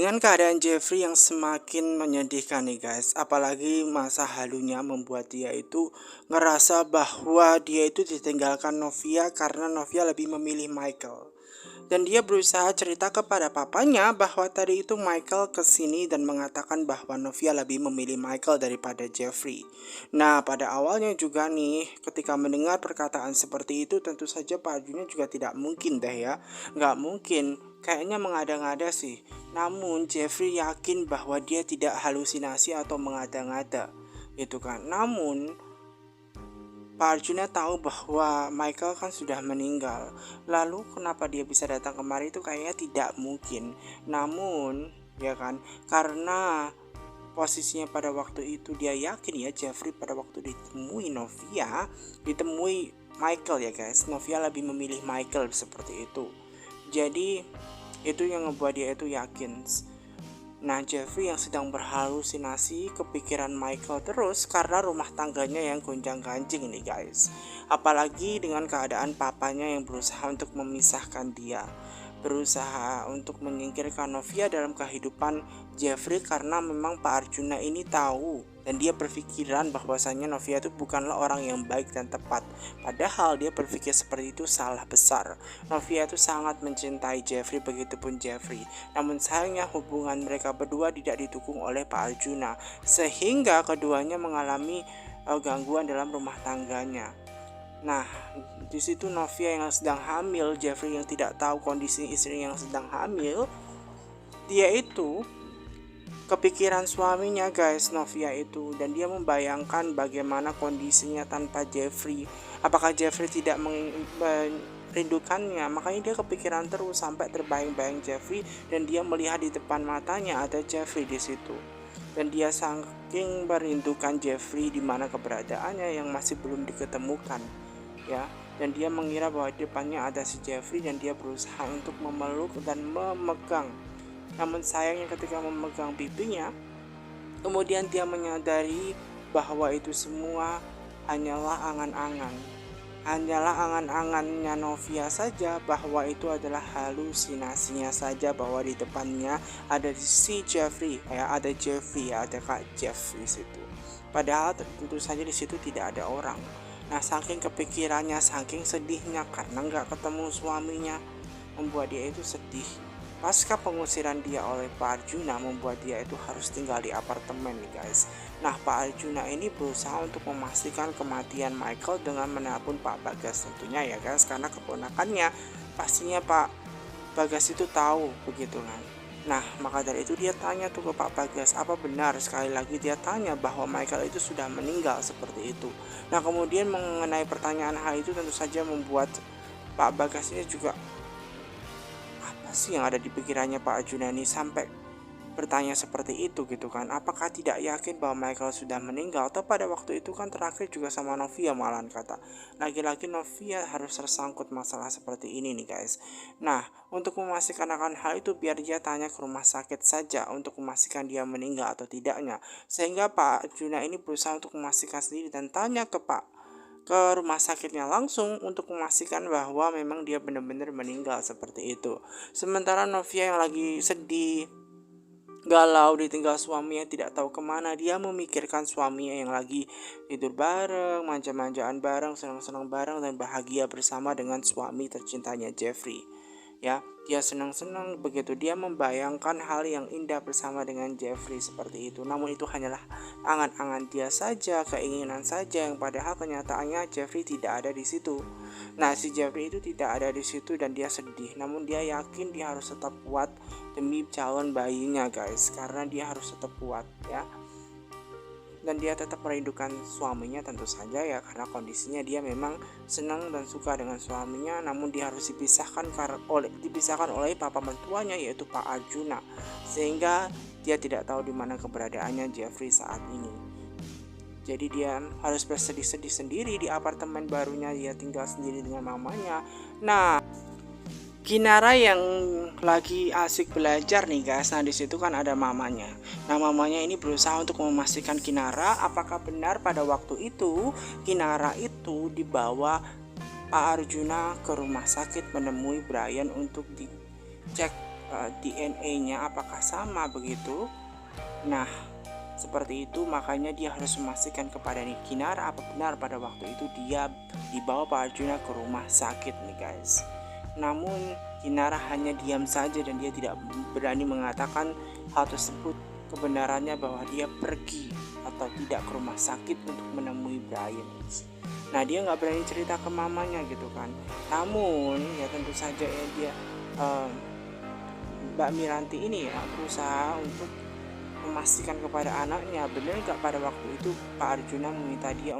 Dengan keadaan Jeffrey yang semakin menyedihkan nih guys, apalagi masa halunya membuat dia itu ngerasa bahwa dia itu ditinggalkan Novia karena Novia lebih memilih Michael. Dan dia berusaha cerita kepada papanya bahwa tadi itu Michael kesini dan mengatakan bahwa Novia lebih memilih Michael daripada Jeffrey. Nah, pada awalnya juga nih, ketika mendengar perkataan seperti itu, tentu saja Pak Arjuna juga tidak mungkin deh ya. Nggak mungkin, kayaknya mengada-ngada sih. Namun Jeffrey yakin bahwa dia tidak halusinasi atau mengada-ngada. Itu kan. Namun Pak Arjuna tahu bahwa Michael kan sudah meninggal. Lalu kenapa dia bisa datang kemari itu kayaknya tidak mungkin. Namun, ya kan, karena posisinya pada waktu itu dia yakin ya Jeffrey pada waktu ditemui Novia, ditemui Michael ya guys. Novia lebih memilih Michael seperti itu. Jadi itu yang ngebuat dia itu yakin. Nah, Jeffrey yang sedang berhalusinasi kepikiran Michael terus karena rumah tangganya yang gonjang-ganjing nih guys. Apalagi dengan keadaan papanya yang berusaha untuk memisahkan dia, berusaha untuk menyingkirkan Novia dalam kehidupan Jeffrey karena memang Pak Arjuna ini tahu dan dia berpikiran bahwasanya Novia itu bukanlah orang yang baik dan tepat. Padahal dia berpikir seperti itu salah besar. Novia itu sangat mencintai Jeffrey, begitupun Jeffrey. Namun sayangnya hubungan mereka berdua tidak didukung oleh Pak Arjuna, sehingga keduanya mengalami gangguan dalam rumah tangganya. Nah, di situ Novia yang sedang hamil, Jeffrey yang tidak tahu kondisi istri yang sedang hamil, dia itu kepikiran suaminya guys, Novia itu, dan dia membayangkan bagaimana kondisinya tanpa Jeffrey. Apakah Jeffrey tidak merindukannya? Makanya dia kepikiran terus sampai terbayang-bayang Jeffrey dan dia melihat di depan matanya ada Jeffrey di situ. Dan dia saking merindukan Jeffrey di mana keberadaannya yang masih belum diketemukan. Ya, dan dia mengira bahwa di depannya ada si Jeffrey dan dia berusaha untuk memeluk dan memegang. Namun sayangnya ketika memegang pipinya, kemudian dia menyadari bahwa itu semua hanyalah angan-angan. Hanyalah angan-angannya Novia saja, bahwa itu adalah halusinasinya saja, bahwa di depannya ada si Jeffrey, ada Jeffrey, ada Kak Jeff di situ. Padahal tentu saja di situ tidak ada orang. Nah, saking kepikirannya, saking sedihnya karena nggak ketemu suaminya, membuat dia itu sedih. Pasca pengusiran dia oleh Pak Arjuna, membuat dia itu harus tinggal di apartemen nih guys. Nah, Pak Arjuna ini berusaha untuk memastikan kematian Michael dengan menelpon Pak Bagas tentunya ya guys, karena keponakannya pastinya Pak Bagas itu tahu begitu kan. Nah, maka dari itu dia tanya tuh ke Pak Bagas, apa benar, sekali lagi dia tanya bahwa Michael itu sudah meninggal seperti itu. Nah, kemudian mengenai pertanyaan hal itu tentu saja membuat Pak Bagas ini juga, apa sih yang ada di pikirannya Pak Arjuna ini sampai bertanya seperti itu gitu kan. Apakah tidak yakin bahwa Michael sudah meninggal? Atau pada waktu itu kan terakhir juga sama Novia malahan kata. Lagi-lagi Novia harus tersangkut masalah seperti ini nih guys. Nah, untuk memastikan akan hal itu biar dia tanya ke rumah sakit saja untuk memastikan dia meninggal atau tidaknya. Sehingga Pak Arjuna ini berusaha untuk memastikan sendiri dan tanya ke rumah sakitnya langsung untuk memastikan bahwa memang dia benar-benar meninggal seperti itu. Sementara Novia yang lagi sedih, galau, ditinggal suaminya tidak tahu kemana, dia memikirkan suaminya yang lagi tidur bareng, manja-manjaan bareng, senang-senang bareng, dan bahagia bersama dengan suami tercintanya Jeffrey. Ya, dia senang-senang begitu, dia membayangkan hal yang indah bersama dengan Jeffrey seperti itu. Namun itu hanyalah angan-angan dia saja, keinginan saja, yang padahal kenyataannya Jeffrey tidak ada di situ. Nah, si Jeffrey itu tidak ada di situ dan dia sedih. Namun dia yakin dia harus tetap kuat demi calon bayinya guys, karena dia harus tetap kuat ya. Dan dia tetap merindukan suaminya tentu saja ya, karena kondisinya dia memang senang dan suka dengan suaminya. Namun dia harus dipisahkan oleh papa mertuanya yaitu Pak Arjuna, sehingga dia tidak tahu di mana keberadaannya Jeffrey saat ini. Jadi dia harus bersedih-sedih sendiri di apartemen barunya, dia tinggal sendiri dengan mamanya. Nah, Kinara yang lagi asik belajar nih guys. Nah, di situ kan ada mamanya. Nah, mamanya ini berusaha untuk memastikan Kinara apakah benar pada waktu itu Kinara itu dibawa Pak Arjuna ke rumah sakit menemui Brian untuk dicek DNA-nya apakah sama begitu. Nah, seperti itu, makanya dia harus memastikan kepada Kinara apa benar pada waktu itu dia dibawa Pak Arjuna ke rumah sakit nih guys. Namun Kinara hanya diam saja dan dia tidak berani mengatakan hal tersebut, kebenarannya bahwa dia pergi atau tidak ke rumah sakit untuk menemui Brian. Nah, dia nggak berani cerita ke mamanya gitu kan. Namun ya tentu saja ya dia Mbak Miranti ini ya berusaha untuk memastikan kepada anaknya benar nggak pada waktu itu Pak Arjuna meminta dia